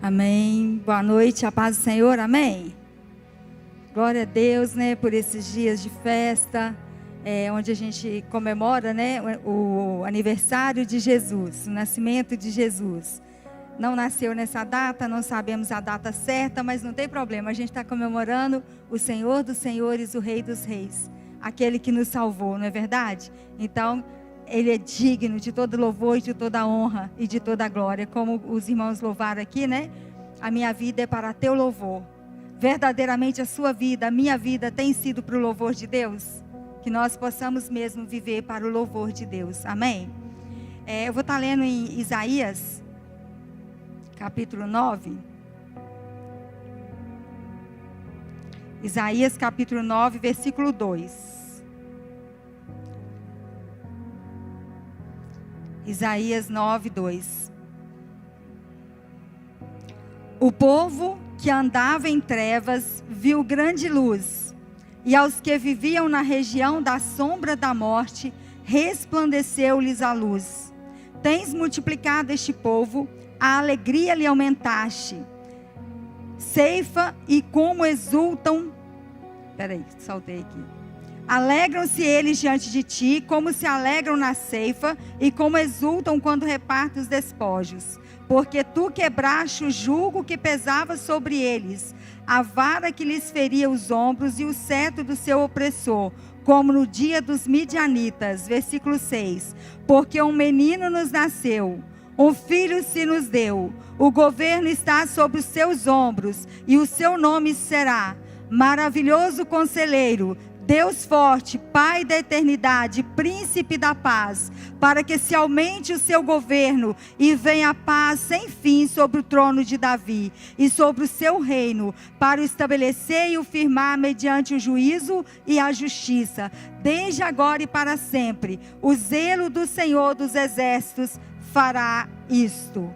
Amém. Boa noite, a paz do Senhor, amém. Glória a Deus, né, por esses dias de festa, onde a gente comemora, né, o aniversário de Jesus, o nascimento de Jesus. Não nasceu nessa data, não sabemos a data certa, mas não tem problema, a gente está comemorando o Senhor dos Senhores, o Rei dos Reis, aquele que nos salvou, não é verdade? Então, Ele é digno de todo louvor, de toda honra e de toda glória. Como os irmãos louvaram aqui, né? A minha vida é para teu louvor. Verdadeiramente a sua vida, a minha vida tem sido para o louvor de Deus. Que nós possamos mesmo viver para o louvor de Deus. Amém? Eu vou estar lendo em Isaías, capítulo 9. Isaías capítulo 9, versículo 2. Isaías 9, 2. O povo que andava em trevas viu grande luz, e aos que viviam na região da sombra da morte, resplandeceu-lhes a luz. Tens multiplicado este povo, a alegria lhe aumentaste. Ceifa e como exultam. Saltei aqui. Alegram-se eles diante de ti, como se alegram na ceifa, e como exultam quando repartem os despojos. Porque tu quebraste o jugo que pesava sobre eles, a vara que lhes feria os ombros e o cetro do seu opressor, como no dia dos midianitas. Versículo 6. Porque um menino nos nasceu, um filho se nos deu, o governo está sobre os seus ombros, e o seu nome será Maravilhoso Conselheiro, Deus forte, Pai da eternidade, Príncipe da paz, para que se aumente o seu governo e venha a paz sem fim sobre o trono de Davi e sobre o seu reino, para o estabelecer e o firmar mediante o juízo e a justiça, desde agora e para sempre. O zelo do Senhor dos exércitos fará isto.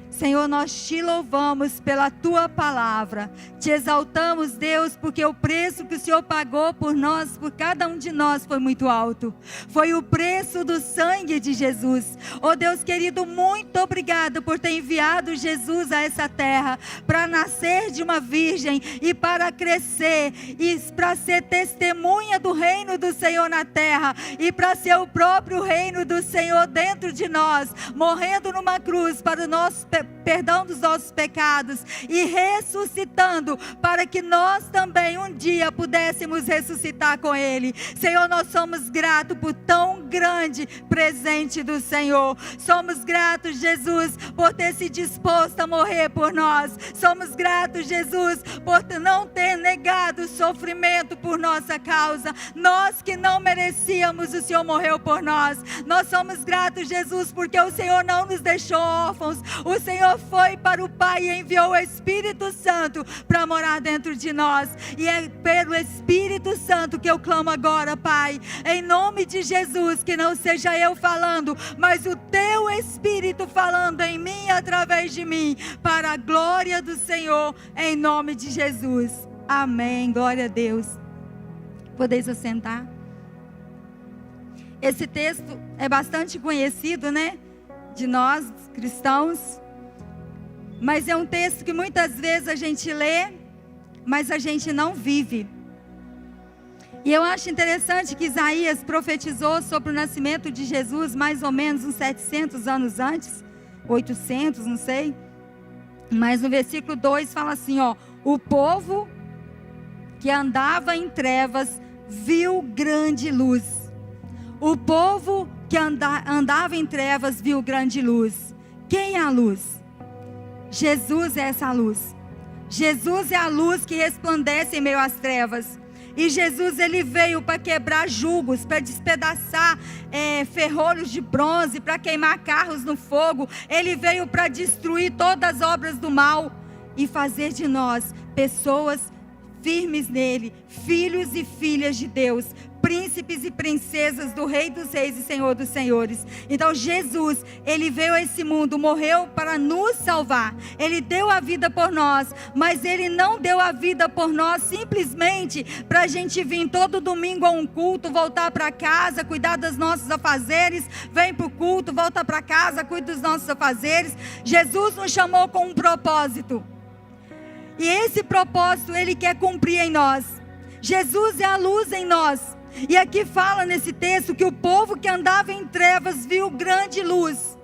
Senhor, nós te louvamos pela tua palavra, te exaltamos, Deus, porque o preço que o Senhor pagou por nós, por cada um de nós, foi muito alto. Foi o preço do sangue de Jesus. Oh Deus querido, muito obrigado por ter enviado Jesus a essa terra, para nascer de uma virgem e para crescer, e para ser testemunha do reino do Senhor na terra, e para ser o próprio reino do Senhor dentro de nós, morrendo numa cruz para o nosso perdão dos nossos pecados e ressuscitando para que nós também um dia pudéssemos ressuscitar com Ele. Senhor, nós somos gratos por tão grande presente do Senhor. Somos gratos, Jesus, por ter se disposto a morrer por nós. Somos gratos, Jesus, por não ter negado o sofrimento por nossa causa. Nós que não merecíamos, o Senhor morreu por nós. Nós somos gratos, Jesus, porque o Senhor não nos deixou órfãos. O Senhor foi para o Pai e enviou o Espírito Santo para morar dentro de nós. E é pelo Espírito Santo que eu clamo agora, Pai, em nome de Jesus, que não seja eu falando, mas o teu Espírito falando em mim e através de mim, para a glória do Senhor, em nome de Jesus. Amém. Glória a Deus. Podeis assentar. Esse texto é bastante conhecido, né? De nós, cristãos. Mas é um texto que muitas vezes a gente lê, mas a gente não vive. E eu acho interessante que Isaías profetizou sobre o nascimento de Jesus mais ou menos uns 700 anos antes, 800, não sei. Mas no versículo 2 fala assim, ó: o povo que andava em trevas viu grande luz. O povo que andava em trevas viu grande luz. Quem é a luz? Jesus é essa luz. Jesus é a luz que resplandece em meio às trevas. E Jesus, ele veio para quebrar jugos, para despedaçar ferrolhos de bronze, para queimar carros no fogo. Ele veio para destruir todas as obras do mal e fazer de nós pessoas firmes nele, filhos e filhas de Deus, príncipes e princesas do Rei dos Reis e Senhor dos Senhores. Então Jesus, ele veio a esse mundo, morreu para nos salvar. Ele deu a vida por nós, mas ele não deu a vida por nós simplesmente para a gente vir todo domingo a um culto, voltar para casa, cuidar dos nossos afazeres, vem para o culto, volta para casa, cuida dos nossos afazeres. Jesus nos chamou com um propósito. E esse propósito ele quer cumprir em nós. Jesus é a luz em nós. E aqui fala nesse texto que o povo que andava em trevas viu grande luz.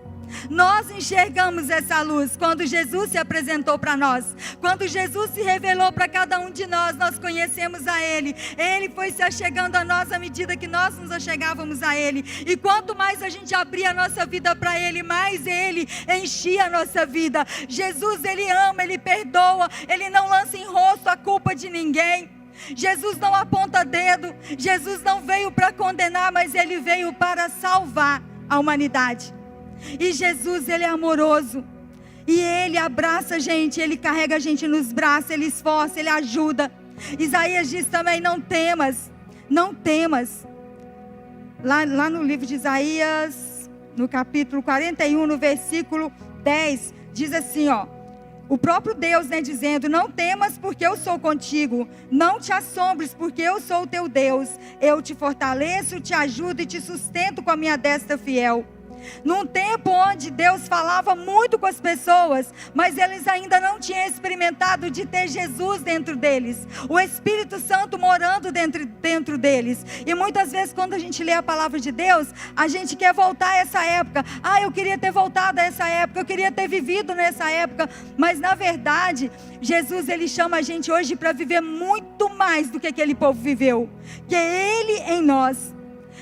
Nós enxergamos essa luz quando Jesus se apresentou para nós. Quando Jesus se revelou para cada um de nós, nós conhecemos a Ele. Ele foi se achegando a nós à medida que nós nos achegávamos a Ele. E quanto mais a gente abria a nossa vida para Ele, mais Ele enchia a nossa vida. Jesus, Ele ama, Ele perdoa, Ele não lança em rosto a culpa de ninguém. Jesus não aponta dedo, Jesus não veio para condenar, mas Ele veio para salvar a humanidade. E Jesus, Ele é amoroso, e Ele abraça a gente, Ele carrega a gente nos braços, Ele esforça, Ele ajuda. Isaías diz também, não temas, não temas. Lá no livro de Isaías, no capítulo 41, no versículo 10, diz assim, o próprio Deus, dizendo, não temas porque eu sou contigo, não te assombres porque eu sou o teu Deus, eu te fortaleço, te ajudo e te sustento com a minha destra fiel. Num tempo onde Deus falava muito com as pessoas, mas eles ainda não tinham experimentado de ter Jesus dentro deles, o Espírito Santo morando dentro deles. E muitas vezes quando a gente lê a palavra de Deus, a gente quer voltar a essa época. Eu queria ter voltado a essa época, eu queria ter vivido nessa época. Mas na verdade, Jesus, Ele chama a gente hoje para viver muito mais do que aquele povo viveu, que é Ele em nós.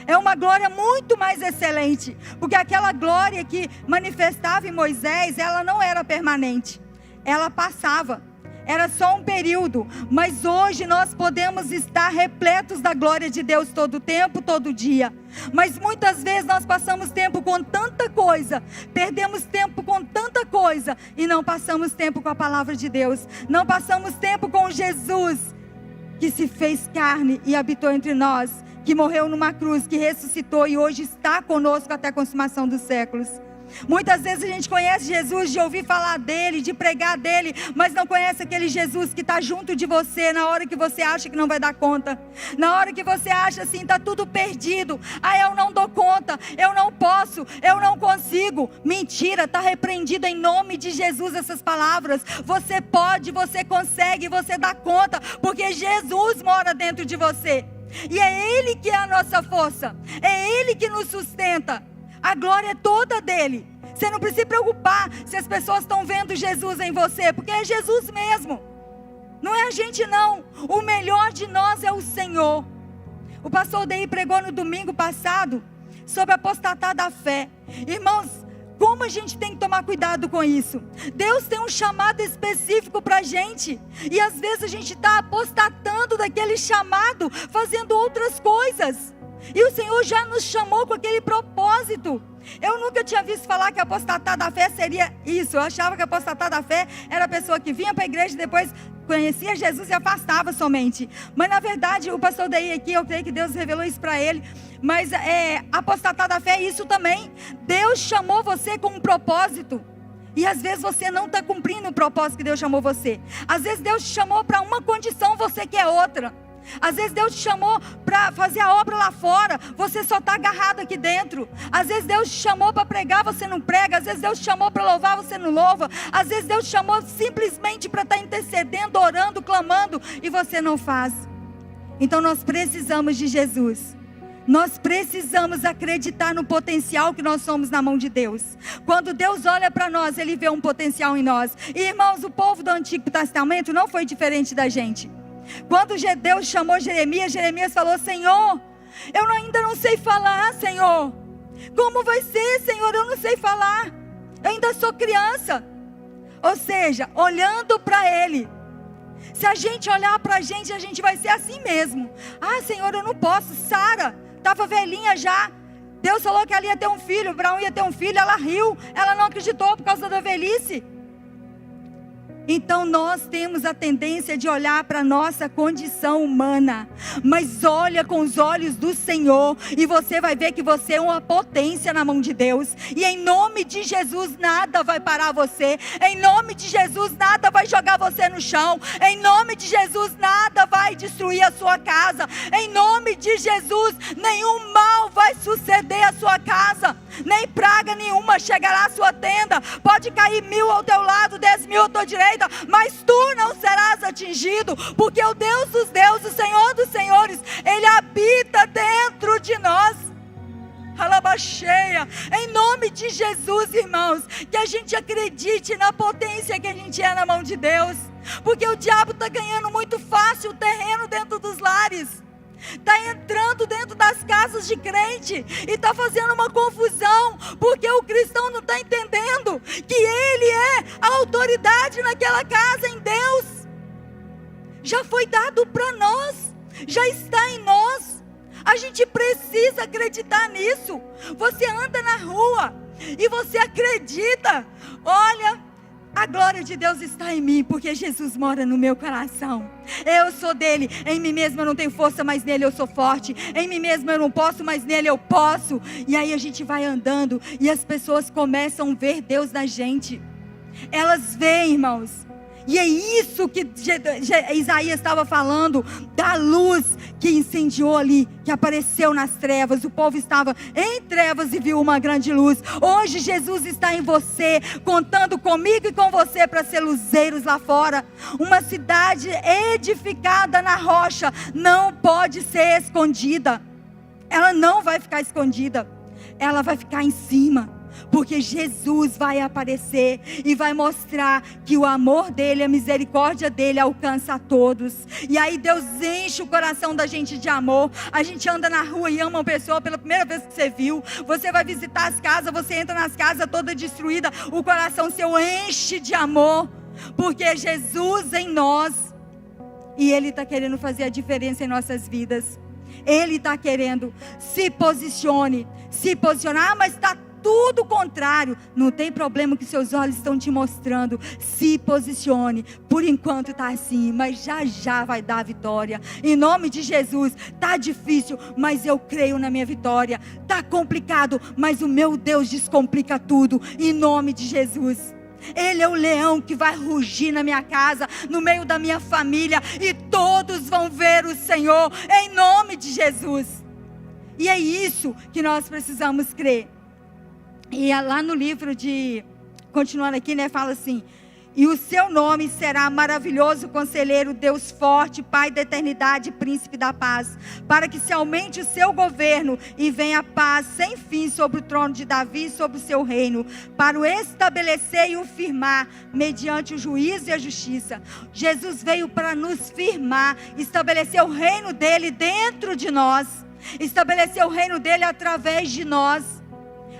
É uma glória muito mais excelente, porque aquela glória que manifestava em Moisés, ela não era permanente, ela passava, era só um período. Mas hoje nós podemos estar repletos da glória de Deus todo o tempo, todo dia. Mas muitas vezes nós passamos tempo com tanta coisa, perdemos tempo com tanta coisa, e não passamos tempo com a palavra de Deus, não passamos tempo com Jesus, que se fez carne e habitou entre nós, que morreu numa cruz, que ressuscitou e hoje está conosco até a consumação dos séculos. Muitas vezes a gente conhece Jesus de ouvir falar dele, de pregar dele, mas não conhece aquele Jesus que está junto de você na hora que você acha que não vai dar conta, na hora que você acha assim, está tudo perdido. Eu não dou conta, eu não posso, eu não consigo. Mentira, está repreendido em nome de Jesus essas palavras. Você pode, você consegue, você dá conta, porque Jesus mora dentro de você. E é Ele que é a nossa força, é Ele que nos sustenta. A glória é toda dele. Você não precisa se preocupar se as pessoas estão vendo Jesus em você, porque é Jesus mesmo, não é a gente não. O melhor de nós é o Senhor. O pastor Dei pregou no domingo passado sobre apostatar da fé. Irmãos, como a gente tem que tomar cuidado com isso. Deus tem um chamado específico para a gente, e às vezes a gente está apostatando daquele chamado, fazendo outras coisas. E o Senhor já nos chamou com aquele propósito. Eu nunca tinha visto falar que apostatar da fé seria isso. Eu achava que apostatar da fé era a pessoa que vinha para a igreja e depois conhecia Jesus e afastava somente. Mas na verdade, o pastor Dei aqui, eu creio que Deus revelou isso para ele. Mas apostatar da fé é isso também. Deus chamou você com um propósito, e às vezes você não está cumprindo o propósito que Deus chamou você. Às vezes Deus te chamou para uma condição, você quer outra. Às vezes Deus te chamou para fazer a obra lá fora, você só está agarrado aqui dentro. Às vezes Deus te chamou para pregar, você não prega. Às vezes Deus te chamou para louvar, você não louva. Às vezes Deus te chamou simplesmente para estar intercedendo, orando, clamando, e você não faz. Então nós precisamos de Jesus. Nós precisamos acreditar no potencial que nós somos na mão de Deus. Quando Deus olha para nós, Ele vê um potencial em nós. E irmãos, o povo do Antigo Testamento não foi diferente da gente. Quando Deus chamou Jeremias, Jeremias falou: Senhor, eu ainda não sei falar, Senhor. Como vai ser, Senhor? Eu não sei falar, eu ainda sou criança. Ou seja, olhando para Ele. Se a gente olhar para a gente vai ser assim mesmo. Senhor, eu não posso. Sara estava velhinha já. Deus falou que ela ia ter um filho, Abraão ia ter um filho. Ela riu, ela não acreditou por causa da velhice. Então nós temos a tendência de olhar para a nossa condição humana, mas olha com os olhos do Senhor, e você vai ver que você é uma potência na mão de Deus, e em nome de Jesus nada vai parar você, em nome de Jesus nada vai jogar você no chão, em nome de Jesus nada vai destruir a sua casa, em nome de Jesus nenhum mal vai suceder à sua casa, nem praga nenhuma chegará à sua tenda, pode cair 1000 ao teu lado, 10.000 à tua direita, mas tu não serás atingido, porque o Deus dos deuses, o Senhor dos senhores, Ele habita dentro de nós. Alabaxeia, em nome de Jesus, irmãos, que a gente acredite na potência que a gente é na mão de Deus, porque o diabo está ganhando muito fácil o terreno dentro dos lares, está entrando dentro das casas de crente e está fazendo uma confusão, porque o cristão não está entendendo que ele é a autoridade naquela casa em Deus. Já foi dado para nós, já está em nós. A gente precisa acreditar nisso. Você anda na rua e você acredita, olha, a glória de Deus está em mim, porque Jesus mora no meu coração. Eu sou dele, em mim mesmo eu não tenho força, mas nele eu sou forte. Em mim mesmo eu não posso, mas nele eu posso. E aí a gente vai andando e as pessoas começam a ver Deus na gente. Elas veem, irmãos. E é isso que Isaías estava falando, da luz que incendiou ali, que apareceu nas trevas. O povo estava em trevas e viu uma grande luz. Hoje Jesus está em você, contando comigo e com você para ser luzeiros lá fora. Uma cidade edificada na rocha não pode ser escondida. Ela não vai ficar escondida, ela vai ficar em cima. Porque Jesus vai aparecer e vai mostrar que o amor dele, a misericórdia dele alcança a todos. E aí Deus enche o coração da gente de amor. A gente anda na rua e ama uma pessoa pela primeira vez que você viu. Você vai visitar as casas, você entra nas casas toda destruída, o coração seu enche de amor, porque é Jesus em nós. E Ele está querendo fazer a diferença em nossas vidas. Ele está querendo. Se posicione. Se posicionar, mas está tudo contrário, não tem problema que seus olhos estão te mostrando. Se posicione. Por enquanto está assim, mas já já vai dar vitória. Em nome de Jesus. Está difícil, mas eu creio na minha vitória. Está complicado, mas o meu Deus descomplica tudo. Em nome de Jesus. Ele é o leão que vai rugir na minha casa, no meio da minha família, e todos vão ver o Senhor, em nome de Jesus. E é isso que nós precisamos crer. E lá no livro continuando aqui, fala assim: e o seu nome será maravilhoso conselheiro, Deus forte, Pai da eternidade, príncipe da paz, para que se aumente o seu governo e venha a paz sem fim sobre o trono de Davi e sobre o seu reino, para o estabelecer e o firmar mediante o juízo e a justiça. Jesus veio para nos firmar, estabelecer o reino dele dentro de nós, estabelecer o reino dele através de nós.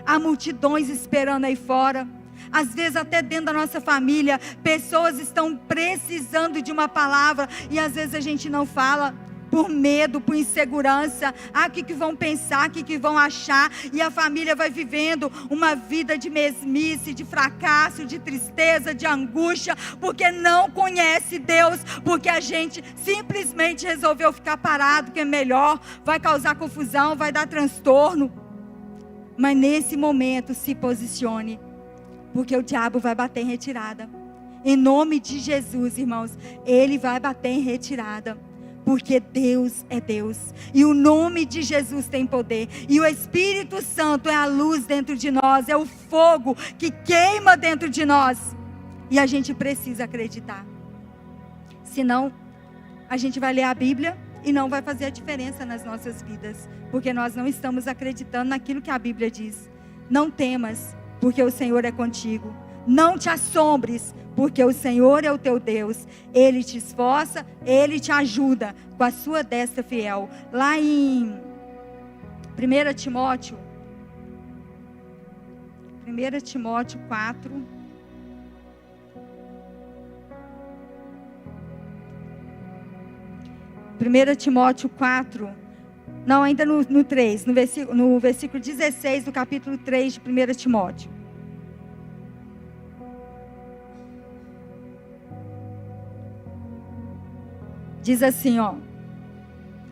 Há multidões esperando aí fora. Às vezes até dentro da nossa família, pessoas estão precisando de uma palavra, e às vezes a gente não fala, por medo, por insegurança. O que vão pensar, o que vão achar, e a família vai vivendo uma vida de mesmice, de fracasso, de tristeza, de angústia, porque não conhece Deus, porque a gente simplesmente resolveu ficar parado, que é melhor, vai causar confusão, vai dar transtorno. Mas nesse momento se posicione, porque o diabo vai bater em retirada. Em nome de Jesus, irmãos, ele vai bater em retirada, porque Deus é Deus, e o nome de Jesus tem poder, e o Espírito Santo é a luz dentro de nós, é o fogo que queima dentro de nós, e a gente precisa acreditar. Senão a gente vai ler a Bíblia e não vai fazer a diferença nas nossas vidas, porque nós não estamos acreditando naquilo que a Bíblia diz. Não temas, porque o Senhor é contigo. Não te assombres, porque o Senhor é o teu Deus. Ele te esforça, Ele te ajuda com a sua destra fiel. Lá em 1 Timóteo 4. Timóteo 4, não, ainda no 3, no versículo 16 do capítulo 3 de 1 Timóteo. Diz assim, ó: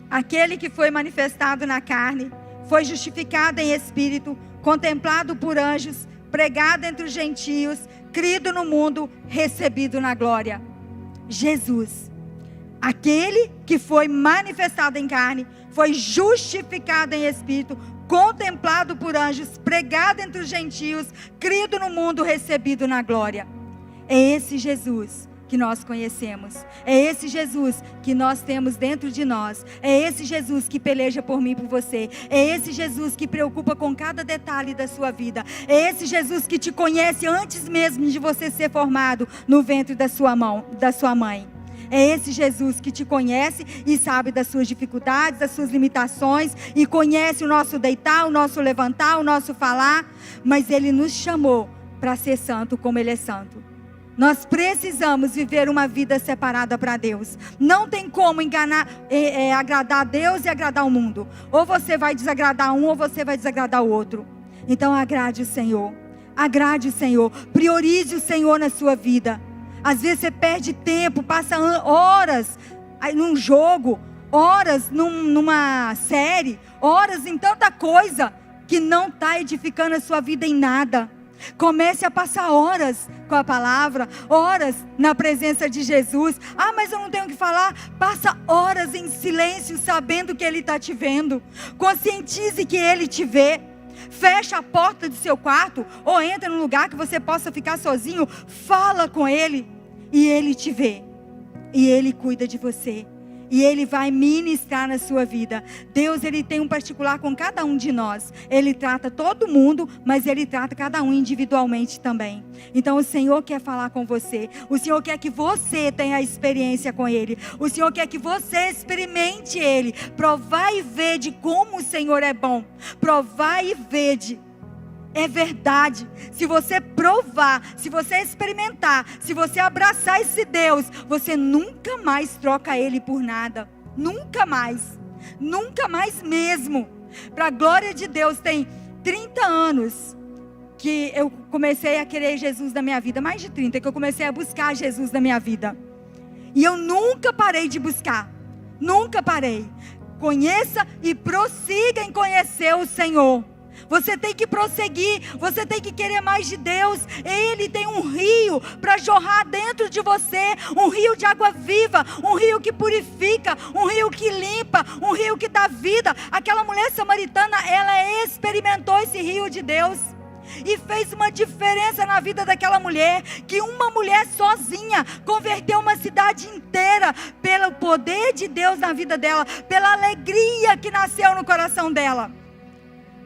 aquele que foi manifestado na carne, foi justificado em espírito, contemplado por anjos, pregado entre os gentios, crido no mundo, recebido na glória. Jesus, aquele que foi manifestado em carne, foi justificado em espírito, contemplado por anjos, pregado entre os gentios, crido no mundo, recebido na glória. É esse Jesus que nós conhecemos, é esse Jesus que nós temos dentro de nós, é esse Jesus que peleja por mim e por você, é esse Jesus que preocupa com cada detalhe da sua vida, é esse Jesus que te conhece antes mesmo de você ser formado no ventre da sua mãe. É esse Jesus que te conhece e sabe das suas dificuldades, das suas limitações, e conhece o nosso deitar, o nosso levantar, o nosso falar, mas Ele nos chamou para ser santo como Ele é santo. Nós precisamos viver uma vida separada para Deus. Não tem como agradar a Deus e agradar o mundo. Ou você vai desagradar um, ou você vai desagradar o outro. Então agrade o Senhor. Agrade o Senhor. Priorize o Senhor na sua vida. Às vezes você perde tempo, passa horas num jogo, horas numa série, horas em tanta coisa que não está edificando a sua vida em nada. Comece a passar horas com a palavra, horas na presença de Jesus. Ah, mas eu não tenho o que falar. Passa horas em silêncio, sabendo que Ele está te vendo. Conscientize que Ele te vê. Fecha a porta do seu quarto, ou entra num lugar que você possa ficar sozinho. Fala com Ele, e Ele te vê, e Ele cuida de você, e Ele vai ministrar na sua vida. Deus, Ele tem um particular com cada um de nós. Ele trata todo mundo, mas Ele trata cada um individualmente também. Então o Senhor quer falar com você. O Senhor quer que você tenha experiência com Ele. O Senhor quer que você experimente Ele. Provar e ver de como o Senhor é bom. Provar e ver de... É verdade. Se você provar, se você experimentar, se você abraçar esse Deus, você nunca mais troca Ele por nada. Nunca mais. Nunca mais mesmo. Para a glória de Deus, tem 30 anos que eu comecei a querer Jesus na minha vida. Mais de 30 que eu comecei a buscar Jesus na minha vida. E eu nunca parei de buscar. Nunca parei. Conheça e prossiga em conhecer o Senhor. Você tem que prosseguir, você tem que querer mais de Deus. Ele tem um rio para jorrar dentro de você, um rio de água viva, um rio que purifica, um rio que limpa, um rio que dá vida. Aquela mulher samaritana, ela experimentou esse rio de Deus e fez uma diferença na vida daquela mulher, que uma mulher sozinha converteu uma cidade inteira pelo poder de Deus na vida dela, pela alegria que nasceu no coração dela.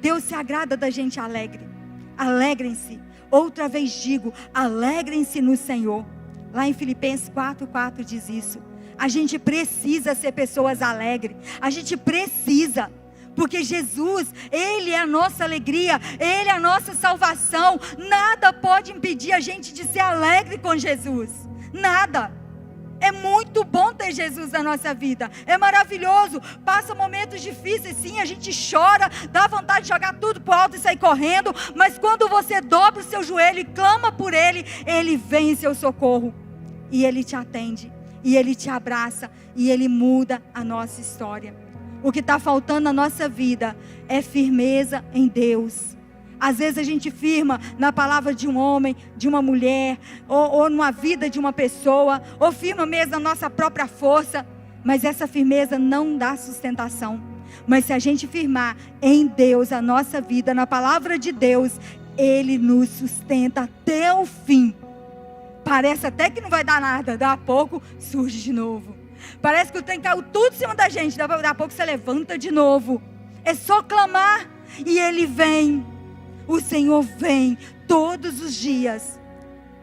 Deus se agrada da gente alegre. Alegrem-se. Outra vez digo, alegrem-se no Senhor. Lá em Filipenses 4:4 diz isso. A gente precisa ser pessoas alegres. A gente precisa. Porque Jesus, Ele é a nossa alegria. Ele é a nossa salvação. Nada pode impedir a gente de ser alegre com Jesus. Nada. É muito bom ter Jesus na nossa vida. É maravilhoso. Passa momentos difíceis, sim. A gente chora, dá vontade de jogar tudo pro alto e sair correndo. Mas quando você dobra o seu joelho e clama por Ele, Ele vem em seu socorro. E Ele te atende. E Ele te abraça. E Ele muda a nossa história. O que está faltando na nossa vida é firmeza em Deus. Às vezes a gente firma na palavra de um homem, de uma mulher, ou numa vida de uma pessoa, ou firma mesmo na nossa própria força, mas essa firmeza não dá sustentação. Mas se a gente firmar em Deus a nossa vida, na palavra de Deus, Ele nos sustenta até o fim. Parece até que não vai dar nada, daqui a pouco surge de novo. Parece que o trem caiu tudo em cima da gente, daqui a pouco você levanta de novo. É só clamar e Ele vem. O Senhor vem todos os dias.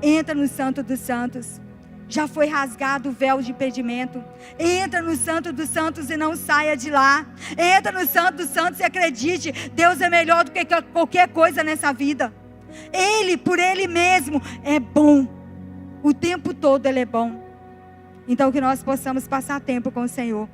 Entra no Santo dos Santos. Já foi rasgado o véu de impedimento. Entra no Santo dos Santos e não saia de lá. Entra no Santo dos Santos e acredite, Deus é melhor do que qualquer coisa nessa vida. Ele, por Ele mesmo, é bom. O tempo todo Ele é bom. Então que nós possamos passar tempo com o Senhor.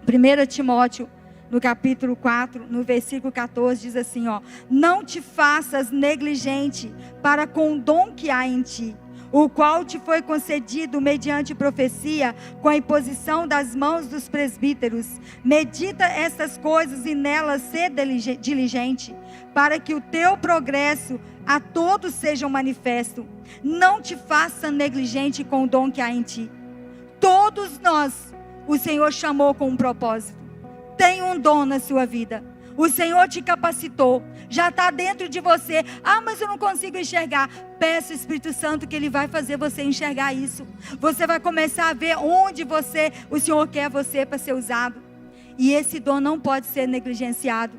1 Timóteo no capítulo 4, no versículo 14, diz assim, ó: não te faças negligente para com o dom que há em ti, o qual te foi concedido mediante profecia, com a imposição das mãos dos presbíteros. Medita estas coisas e nelas sê diligente, para que o teu progresso a todos seja manifesto. Não te faça negligente com o dom que há em ti. Todos nós, o Senhor chamou com um propósito. Tem um dom na sua vida. O Senhor te capacitou, já está dentro de você. Ah, mas eu não consigo enxergar. Peça ao Espírito Santo que Ele vai fazer você enxergar isso. Você vai começar a ver onde o Senhor quer você para ser usado. E esse dom não pode ser negligenciado.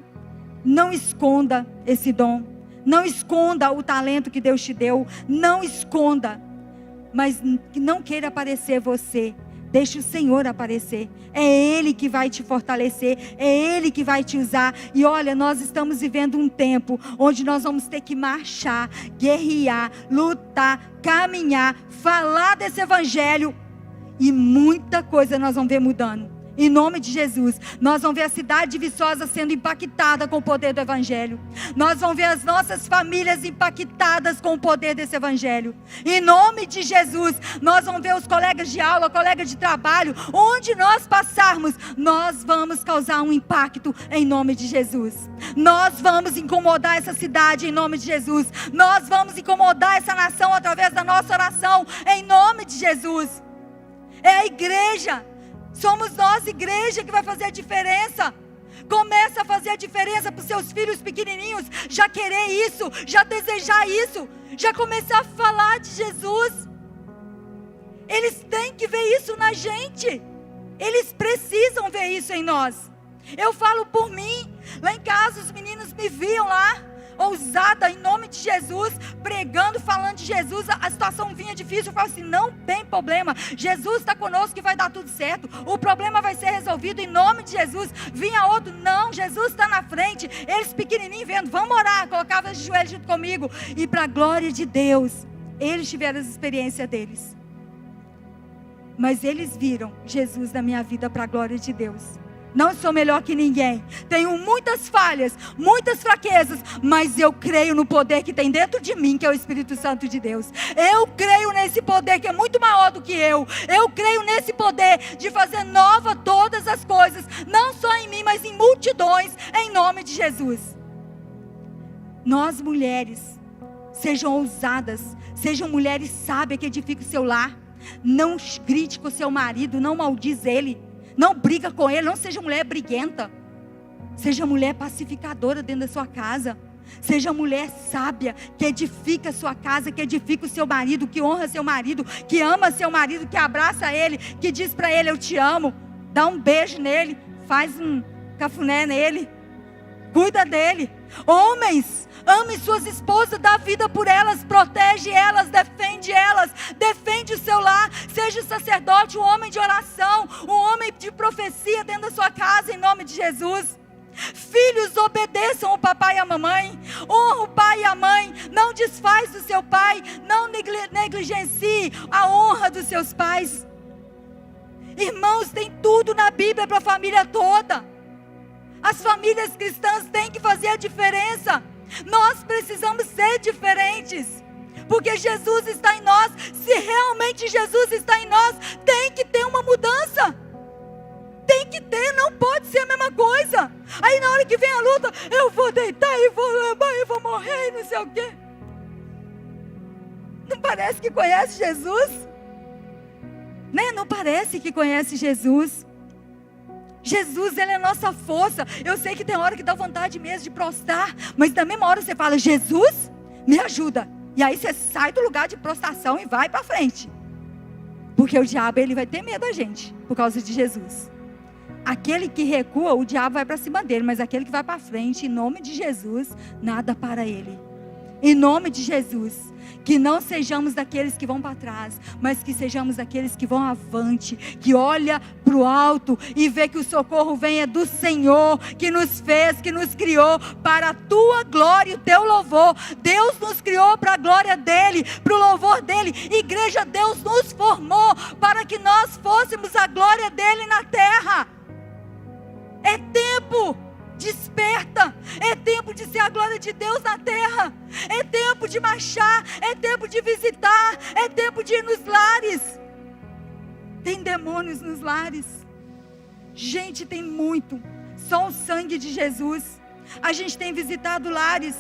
Não esconda esse dom. Não esconda o talento que Deus te deu. Não esconda. Mas não queira aparecer você. Deixe o Senhor aparecer. É Ele que vai te fortalecer. É Ele que vai te usar. E olha, nós estamos vivendo um tempo onde nós vamos ter que marchar, guerrear, lutar, caminhar, falar desse evangelho. E muita coisa nós vamos ver mudando. Em nome de Jesus, nós vamos ver a cidade de Viçosa sendo impactada com o poder do evangelho. Nós vamos ver as nossas famílias impactadas com o poder desse evangelho. Em nome de Jesus, nós vamos ver os colegas de aula, colegas de trabalho, onde nós passarmos, nós vamos causar um impacto em nome de Jesus. Nós vamos incomodar essa cidade em nome de Jesus. Nós vamos incomodar essa nação através da nossa oração em nome de Jesus. É a igreja. Somos nós, igreja, que vai fazer a diferença. Começa a fazer a diferença para os seus filhos pequenininhos. Já querer isso, já desejar isso, já começar a falar de Jesus. Eles têm que ver isso na gente. Eles precisam ver isso em nós. Eu falo por mim. Lá em casa os meninos me viam lá, ousada, em nome de Jesus, pregando, falando de Jesus. A situação vinha difícil, eu falo assim, não tem problema, Jesus está conosco que vai dar tudo certo, o problema vai ser resolvido em nome de Jesus. Vinha outro, não, Jesus está na frente, eles pequenininhos vendo, vamos orar, colocava os joelhos junto comigo, e para a glória de Deus, eles tiveram as experiências deles, mas eles viram Jesus na minha vida para a glória de Deus. Não sou melhor que ninguém, tenho muitas falhas, muitas fraquezas, mas eu creio no poder que tem dentro de mim, que é o Espírito Santo de Deus. Eu creio nesse poder que é muito maior do que eu creio nesse poder de fazer nova todas as coisas, não só em mim, mas em multidões, em nome de Jesus. Nós mulheres, sejam ousadas, sejam mulheres sábias que edificam o seu lar. Não grite com o seu marido, não maldiz ele, não briga com ele, não seja mulher briguenta. Seja mulher pacificadora dentro da sua casa. Seja mulher sábia, que edifica a sua casa, que edifica o seu marido, que honra seu marido, que ama seu marido, que abraça ele, que diz para ele, eu te amo. Dá um beijo nele, faz um cafuné nele, cuida dele. Homens, ame suas esposas, dá vida por elas, protege elas, defende o seu lar. Seja sacerdote, um homem de oração, um homem de profecia dentro da sua casa, em nome de Jesus. Filhos, obedeçam o papai e a mamãe, honra o pai e a mãe, não desfaz do seu pai, não negligencie a honra dos seus pais. Irmãos, tem tudo na Bíblia para a família toda. As famílias cristãs têm que fazer a diferença. Nós precisamos ser diferentes, porque Jesus está em nós. Se realmente Jesus está em nós, tem que ter uma mudança. Tem que ter, não pode ser a mesma coisa. Aí na hora que vem a luta, eu vou deitar e vou levar e vou morrer e não sei o quê. Não parece que conhece Jesus? Né? Não parece que conhece Jesus. Jesus, Ele é a nossa força. Eu sei que tem hora que dá vontade mesmo de prostrar, mas na mesma hora você fala, Jesus, me ajuda. E aí você sai do lugar de prostração e vai para frente. Porque o diabo, ele vai ter medo da gente, por causa de Jesus. Aquele que recua, o diabo vai para cima dele, mas aquele que vai para frente, em nome de Jesus, nada para ele. Em nome de Jesus, que não sejamos daqueles que vão para trás, mas que sejamos daqueles que vão avante, que olha para o alto e vê que o socorro vem do Senhor, que nos fez, que nos criou para a tua glória e o teu louvor. Deus nos criou para a glória dele, para o louvor dele. Igreja, Deus nos formou para que nós fôssemos a glória dele na terra. É tempo Desperta, é tempo de ser a glória de Deus na terra, é tempo de marchar, é tempo de visitar, é tempo de ir nos lares. Tem demônios nos lares, gente, tem muito, só o sangue de Jesus. A gente tem visitado lares,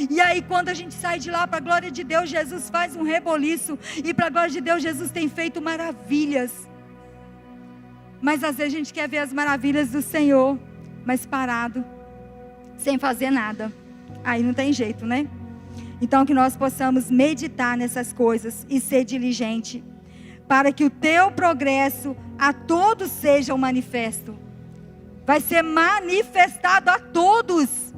e aí quando a gente sai de lá, para a glória de Deus, Jesus faz um reboliço, e para a glória de Deus, Jesus tem feito maravilhas. Mas às vezes a gente quer ver as maravilhas do Senhor, mas parado, sem fazer nada. Aí não tem jeito, né? Então que nós possamos meditar nessas coisas e ser diligente, para que o teu progresso a todos seja um manifesto. Vai ser manifestado a todos.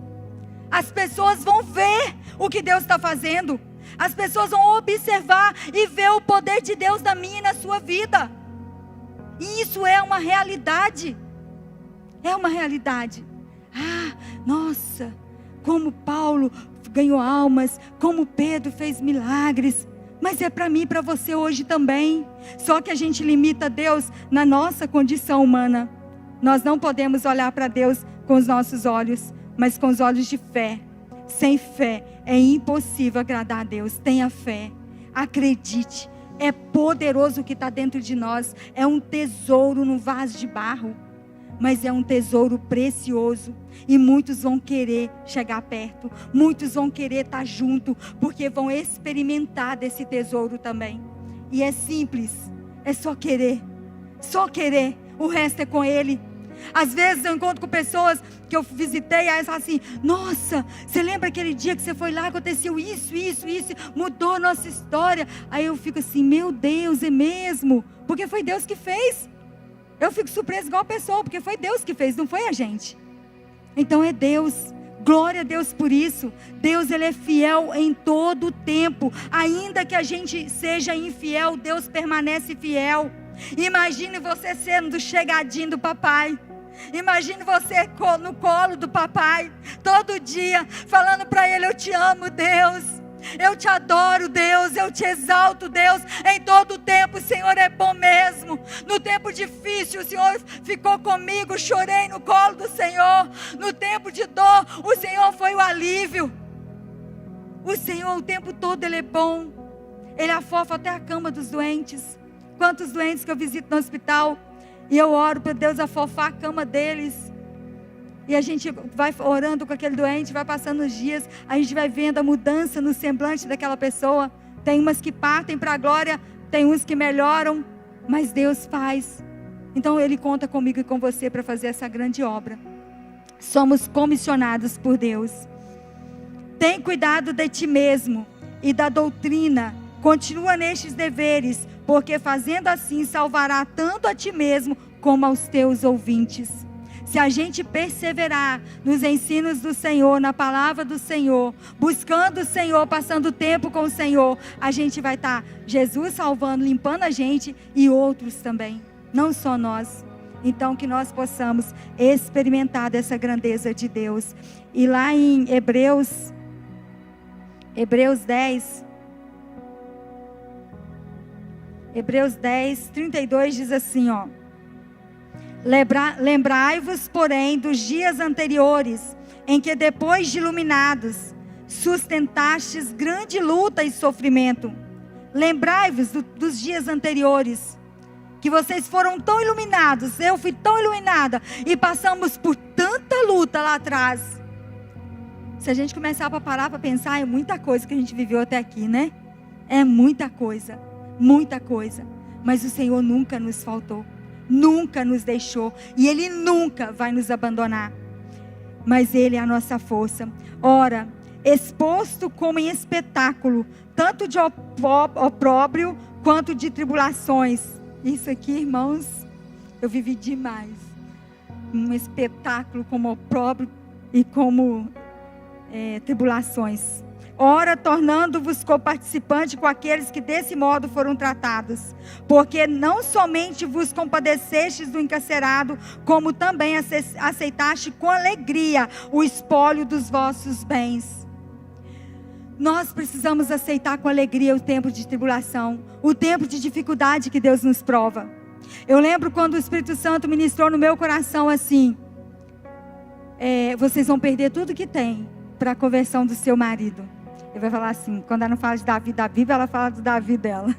As pessoas vão ver o que Deus está fazendo. As pessoas vão observar e ver o poder de Deus na minha e na sua vida. E isso é uma realidade. É uma realidade. Ah, nossa, como Paulo ganhou almas, como Pedro fez milagres. Mas é para mim e para você hoje também. Só que a gente limita Deus na nossa condição humana. Nós não podemos olhar para Deus com os nossos olhos, mas com os olhos de fé. Sem fé é impossível agradar a Deus. Tenha fé, acredite. É poderoso o que está dentro de nós. É um tesouro num vaso de barro, mas é um tesouro precioso. E muitos vão querer chegar perto, muitos vão querer estar junto, porque vão experimentar desse tesouro também. E é simples, é só querer, o resto é com Ele. Às vezes eu encontro com pessoas que eu visitei, aí elas falam assim: nossa, você lembra aquele dia que você foi lá, aconteceu isso, mudou a nossa história. Aí eu fico assim: meu Deus, é mesmo? Porque foi Deus que fez. Eu fico surpresa igual a pessoa, porque foi Deus que fez, não foi a gente. Então é Deus, glória a Deus por isso. Deus, Ele é fiel em todo o tempo. Ainda que a gente seja infiel, Deus permanece fiel. Imagine você sendo chegadinho do papai. Imagine você no colo do papai, todo dia, falando para ele: eu te amo, Deus. Eu te adoro, Deus, eu te exalto, Deus, em todo o tempo. O Senhor é bom mesmo. No tempo difícil, o Senhor ficou comigo, chorei no colo do Senhor. No tempo de dor, o Senhor foi o alívio. O Senhor, o tempo todo, Ele é bom. Ele afofa até a cama dos doentes. Quantos doentes que eu visito no hospital, e eu oro para Deus afofar a cama deles. E a gente vai orando com aquele doente, vai passando os dias, a gente vai vendo a mudança no semblante daquela pessoa. Tem umas que partem para a glória, tem uns que melhoram, mas Deus faz. Então Ele conta comigo e com você para fazer essa grande obra. Somos comissionados por Deus. Tem cuidado de ti mesmo e da doutrina. Continua nestes deveres, porque fazendo assim salvará tanto a ti mesmo como aos teus ouvintes. Se a gente perseverar nos ensinos do Senhor, na palavra do Senhor, buscando o Senhor, passando tempo com o Senhor, a gente vai estar Jesus salvando, limpando a gente e outros também, não só nós. Então que nós possamos experimentar dessa grandeza de Deus. E lá em Hebreus 10, 32 diz assim, ó: lembrai-vos, porém, dos dias anteriores, em que depois de iluminados, sustentastes grande luta e sofrimento. Lembrai-vos dos dias anteriores, que vocês foram tão iluminados, eu fui tão iluminada, e passamos por tanta luta lá atrás. Se a gente começar a parar para pensar, é muita coisa que a gente viveu até aqui, né? É muita coisa, mas o Senhor nunca nos faltou, nunca nos deixou, e Ele nunca vai nos abandonar, mas Ele é a nossa força. Ora, exposto como em espetáculo, tanto de opróbrio, quanto de tribulações. Isso aqui, irmãos, eu vivi demais, um espetáculo como opróbrio e como tribulações. Ora, tornando-vos coparticipantes com aqueles que desse modo foram tratados, porque não somente vos compadecestes do encarcerado, como também aceitaste com alegria o espólio dos vossos bens. Nós precisamos aceitar com alegria o tempo de tribulação, o tempo de dificuldade que Deus nos prova. Eu lembro quando o Espírito Santo ministrou no meu coração assim: vocês vão perder tudo que tem para a conversão do seu marido. Ele vai falar assim, quando ela não fala de Davi da Bíblia, ela fala do Davi dela.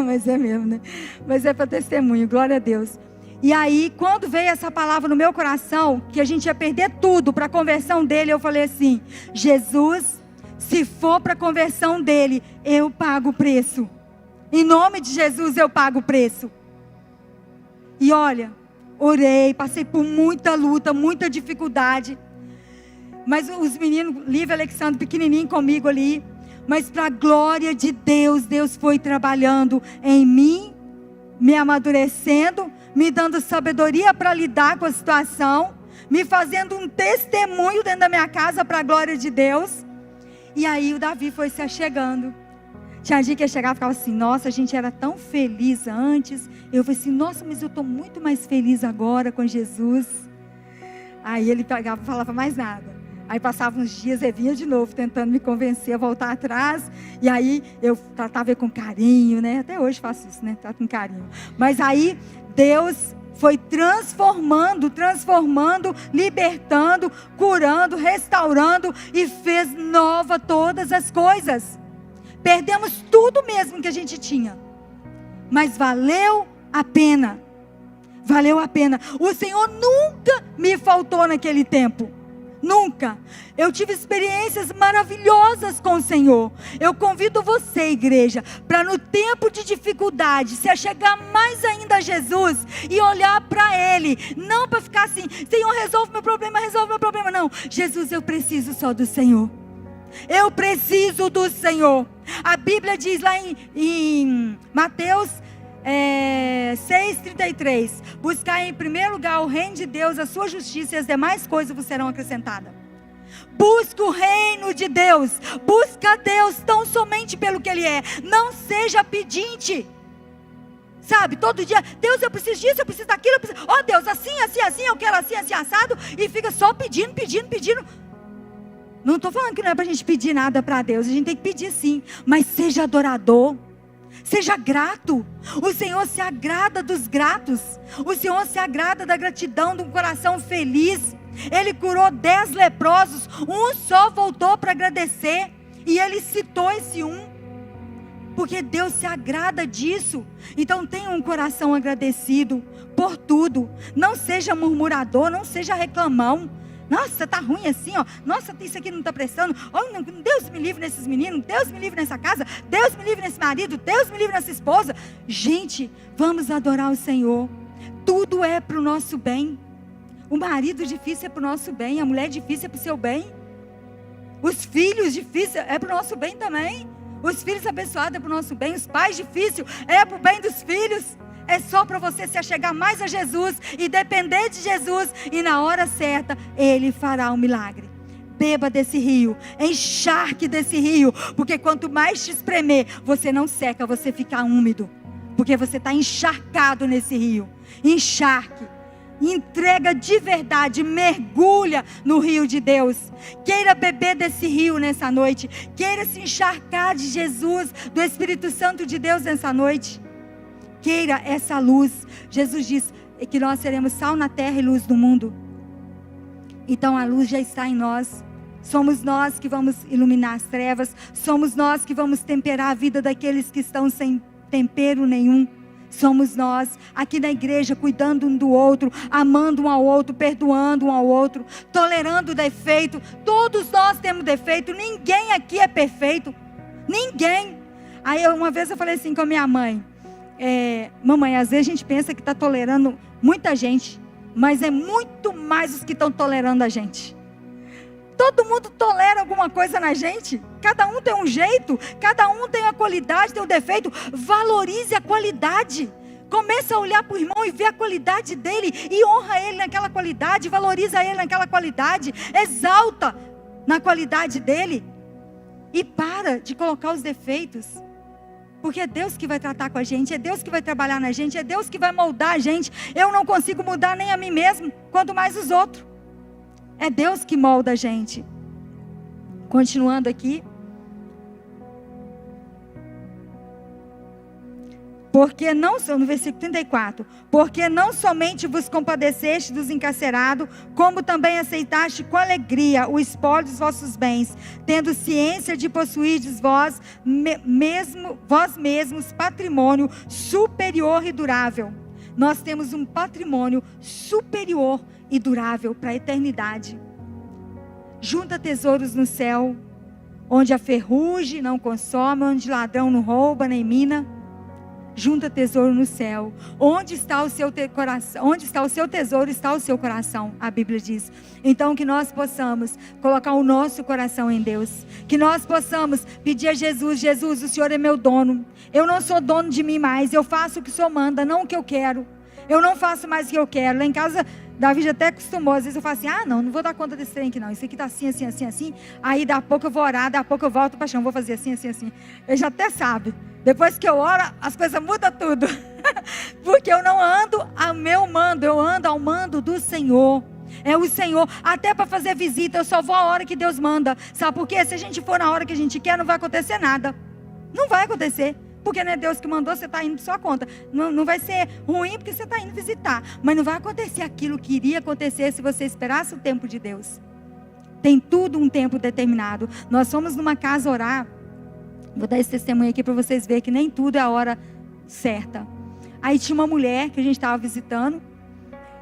Mas é mesmo, né? Mas é para testemunho, glória a Deus. E aí, quando veio essa palavra no meu coração, que a gente ia perder tudo para a conversão dele, eu falei assim, Jesus, se for para a conversão dele, eu pago o preço. Em nome de Jesus, eu pago o preço. E olha, orei, passei por muita luta, muita dificuldade. Mas os meninos, Lívia e Alexandre, pequenininho comigo ali. Mas para a glória de Deus, Deus foi trabalhando em mim, me amadurecendo, me dando sabedoria para lidar com a situação, me fazendo um testemunho dentro da minha casa para a glória de Deus. E aí o Davi foi se achegando. Tinha dia que ele chegava e ficava assim, nossa, a gente era tão feliz antes. Eu falei assim, nossa, mas eu estou muito mais feliz agora com Jesus. Aí ele pegava e falava mais nada. Aí passavam uns dias, ele vinha de novo, tentando me convencer a voltar atrás. E aí eu tratava ele com carinho, né? Até hoje faço isso, né? Trato com carinho. Mas aí Deus foi transformando, libertando, curando, restaurando e fez nova todas as coisas. Perdemos tudo mesmo que a gente tinha, mas valeu a pena. Valeu a pena. O Senhor nunca me faltou naquele tempo. Nunca. Eu tive experiências maravilhosas com o Senhor. Eu convido você, igreja, para no tempo de dificuldade, se achegar mais ainda a Jesus e olhar para Ele. Não para ficar assim, Senhor, resolve meu problema. Não, Jesus, eu preciso só do Senhor. Eu preciso do Senhor. A Bíblia diz lá em Mateus 6,33: buscar em primeiro lugar o reino de Deus, a sua justiça, e as demais coisas vos serão acrescentadas. Busca o reino de Deus. Busca Deus tão somente pelo que Ele é. Não seja pedinte. Sabe, todo dia, Deus, eu preciso disso, eu preciso daquilo, ó Deus, assim, eu quero assim, assado. E fica só pedindo. Não estou falando que não é para a gente pedir nada para Deus. A gente tem que pedir sim. Mas seja adorador. Seja grato. O Senhor se agrada dos gratos. O Senhor se agrada da gratidão, de um coração feliz. Ele curou 10 leprosos. Um só voltou para agradecer. E ele citou esse um. Porque Deus se agrada disso. Então tenha um coração agradecido por tudo. Não seja murmurador, não seja reclamão. Nossa, está ruim assim, ó. Nossa, isso aqui não está prestando. Oh, não, Deus me livre nesses meninos. Deus me livre nessa casa. Deus me livre nesse marido. Deus me livre nessa esposa. Gente, vamos adorar o Senhor. Tudo é para o nosso bem. O marido difícil é para o nosso bem. A mulher difícil é para o seu bem. Os filhos difíceis é para o nosso bem também. Os filhos abençoados é para o nosso bem. Os pais difíceis é para o bem dos filhos. É só para você se achegar mais a Jesus e depender de Jesus, e na hora certa Ele fará um milagre. Beba desse rio, encharque desse rio, porque quanto mais te espremer, você não seca, você fica úmido, porque você está encharcado nesse rio. Encharque, entrega de verdade, mergulha no rio de Deus. Queira beber desse rio nessa noite, queira se encharcar de Jesus, do Espírito Santo de Deus nessa noite. Queira essa luz. Jesus diz que nós seremos sal na terra e luz do mundo. Então a luz já está em nós. Somos nós que vamos iluminar as trevas. Somos nós que vamos temperar a vida daqueles que estão sem tempero nenhum. Somos nós aqui na igreja, cuidando um do outro, amando um ao outro, perdoando um ao outro, tolerando o defeito. Todos nós temos defeito. Ninguém aqui é perfeito. Ninguém. Aí uma vez eu falei assim com a minha mãe: mamãe, às vezes a gente pensa que está tolerando muita gente, mas é muito mais os que estão tolerando a gente. Todo mundo tolera alguma coisa na gente. Cada um tem um jeito, cada um tem a qualidade, tem o defeito. Valorize a qualidade. Começa a olhar para o irmão e ver a qualidade dele, e honra ele naquela qualidade, valoriza ele naquela qualidade, exalta na qualidade dele, e para de colocar os defeitos. Porque é Deus que vai tratar com a gente, é Deus que vai trabalhar na gente, é Deus que vai moldar a gente. Eu não consigo mudar nem a mim mesmo, quanto mais os outros. É Deus que molda a gente. Continuando aqui. Porque não, no versículo 34, porque não somente vos compadeceste dos encarcerados, como também aceitaste com alegria o espólio dos vossos bens, tendo ciência de possuirdes vós mesmos patrimônio superior e durável. Nós temos um patrimônio superior e durável para a eternidade. Junta tesouros no céu, onde a ferrugem não consome, onde ladrão não rouba nem mina. Junta tesouro no céu. Onde está o seu coração? Onde está o seu tesouro, está o seu coração, a Bíblia diz. Então que nós possamos colocar o nosso coração em Deus. Que nós possamos pedir a Jesus: Jesus, o Senhor é meu dono. Eu não sou dono de mim mais. Eu faço o que o Senhor manda, não o que eu quero. Eu não faço mais o que eu quero. Lá em casa, Davi já até acostumou. Às vezes eu falo assim: não vou dar conta desse trem aqui não. Isso aqui está assim, assim, assim, assim. Aí daqui a pouco eu vou orar, daqui a pouco eu volto para o chão. Vou fazer assim, assim, assim. Ele já até sabe. Depois que eu oro, as coisas mudam tudo. Porque eu não ando ao meu mando, eu ando ao mando do Senhor. É o Senhor. Até para fazer visita, eu só vou a hora que Deus manda. Sabe por quê? Se a gente for na hora que a gente quer, não vai acontecer nada. Não vai acontecer. Porque não é Deus que mandou, você está indo por sua conta. Não vai ser ruim porque você está indo visitar. Mas não vai acontecer aquilo que iria acontecer se você esperasse o tempo de Deus. Tem tudo um tempo determinado. Nós fomos numa casa orar. Vou dar esse testemunho aqui para vocês verem que nem tudo é a hora certa. Aí tinha uma mulher que a gente estava visitando.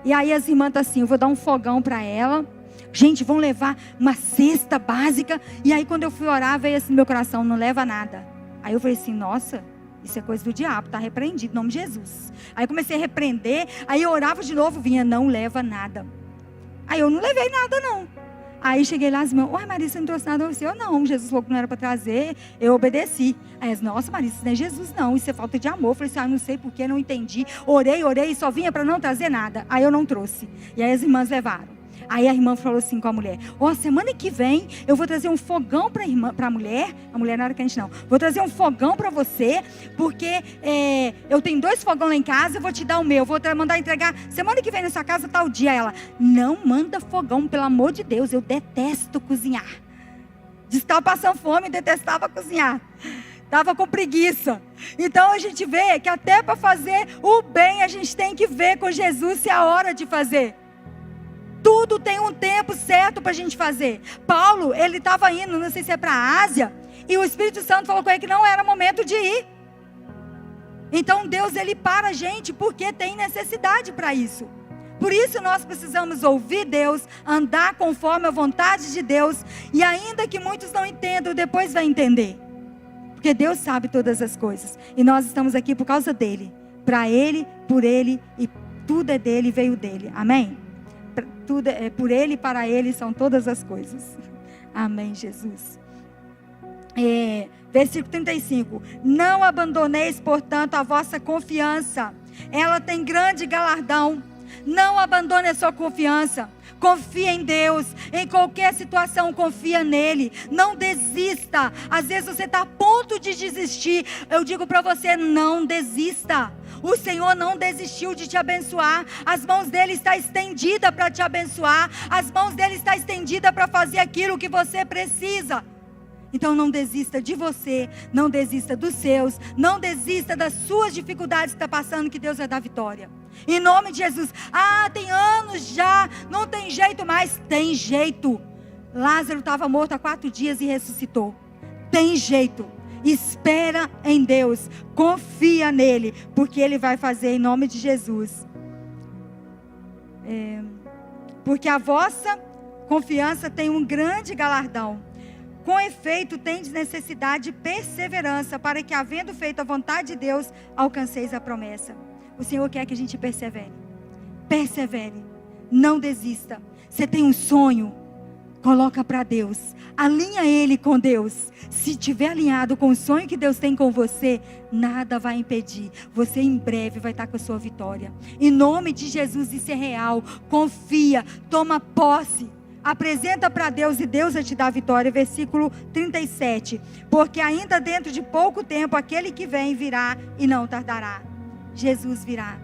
E aí as irmãs estão assim: eu vou dar um fogão para ela. Gente, vão levar uma cesta básica. E aí quando eu fui orar, veio assim no meu coração: não leva nada. Aí eu falei assim: nossa, isso é coisa do diabo, está repreendido em nome de Jesus. Aí eu comecei a repreender. Aí eu orava de novo, vinha: não leva nada. Aí eu não levei nada não. Aí cheguei lá, as irmãs: uai, Marisa, você não trouxe nada? Eu: não, Jesus falou que não era para trazer, eu obedeci. Aí as: nossa, Marisa, isso não é Jesus não, isso é falta de amor. Eu falei assim: não sei porquê, não entendi. Orei e só vinha para não trazer nada. Aí eu não trouxe. E aí as irmãs levaram. Aí a irmã falou assim com a mulher: semana que vem eu vou trazer um fogão para a mulher não era crente não, vou trazer um fogão para você, porque eu tenho 2 fogões lá em casa, eu vou te dar o meu, vou mandar entregar semana que vem na sua casa tal dia. Ela: não manda fogão, pelo amor de Deus, eu detesto cozinhar. Estava passando fome, detestava cozinhar, estava com preguiça. Então a gente vê que até para fazer o bem a gente tem que ver com Jesus se é a hora de fazer. Tudo tem um tempo certo para a gente fazer. Paulo, ele estava indo, não sei se é para a Ásia, e o Espírito Santo falou com ele que não era momento de ir. Então Deus, ele para a gente porque tem necessidade para isso. Por isso nós precisamos ouvir Deus, andar conforme a vontade de Deus, e ainda que muitos não entendam, depois vai entender. Porque Deus sabe todas as coisas, e nós estamos aqui por causa dele, para ele, por ele, e tudo é dele e veio dele. Amém? Tudo é por ele e para ele são todas as coisas. Amém, Jesus. Versículo 35. Não abandoneis, portanto, a vossa confiança. Ela tem grande galardão. Não abandone a sua confiança. Confia em Deus. Em qualquer situação, confia nele. Não desista. Às vezes você está a ponto de desistir. Eu digo para você: não desista. O Senhor não desistiu de te abençoar. As mãos dele estão estendidas para te abençoar. As mãos dele estão estendidas para fazer aquilo que você precisa. Então não desista de você. Não desista dos seus. Não desista das suas dificuldades que está passando, que Deus vai dar vitória. Em nome de Jesus. Tem anos já. Não tem jeito mais. Tem jeito. Lázaro estava morto há 4 dias e ressuscitou. Tem jeito. Espera em Deus, confia nele, porque ele vai fazer em nome de Jesus. Porque a vossa confiança tem um grande galardão. Com efeito, tendes necessidade de perseverança, para que, havendo feito a vontade de Deus, alcanceis a promessa. O Senhor quer que a gente persevere. Persevere, não desista. Você tem um sonho, coloca para Deus, alinha ele com Deus. Se tiver alinhado com o sonho que Deus tem com você, nada vai impedir. Você em breve vai estar com a sua vitória. Em nome de Jesus, isso é real. Confia, toma posse, apresenta para Deus e Deus vai te dar a vitória. Versículo 37. Porque ainda dentro de pouco tempo aquele que vem virá e não tardará. Jesus virá,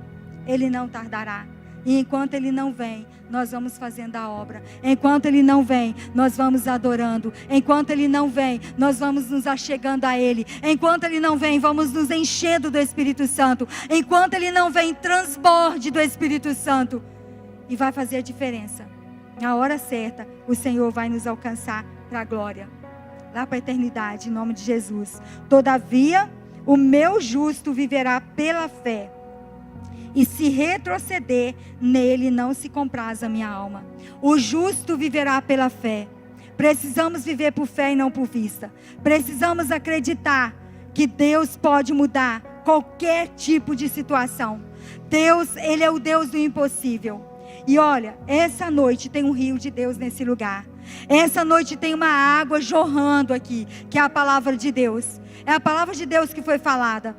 ele não tardará. E enquanto ele não vem, nós vamos fazendo a obra. Enquanto Ele não vem, nós vamos adorando. Enquanto Ele não vem, nós vamos nos achegando a Ele. Enquanto Ele não vem, vamos nos enchendo do Espírito Santo. Enquanto Ele não vem, transborde do Espírito Santo. E vai fazer a diferença. Na hora certa, o Senhor vai nos alcançar para a glória. Lá para a eternidade, em nome de Jesus. Todavia, o meu justo viverá pela fé. E se retroceder, nele não se compraz a minha alma. O justo viverá pela fé. Precisamos viver por fé e não por vista. Precisamos acreditar que Deus pode mudar qualquer tipo de situação. Deus, Ele é o Deus do impossível. E olha, essa noite tem um rio de Deus nesse lugar. Essa noite tem uma água jorrando aqui, que é a palavra de Deus. É a palavra de Deus que foi falada.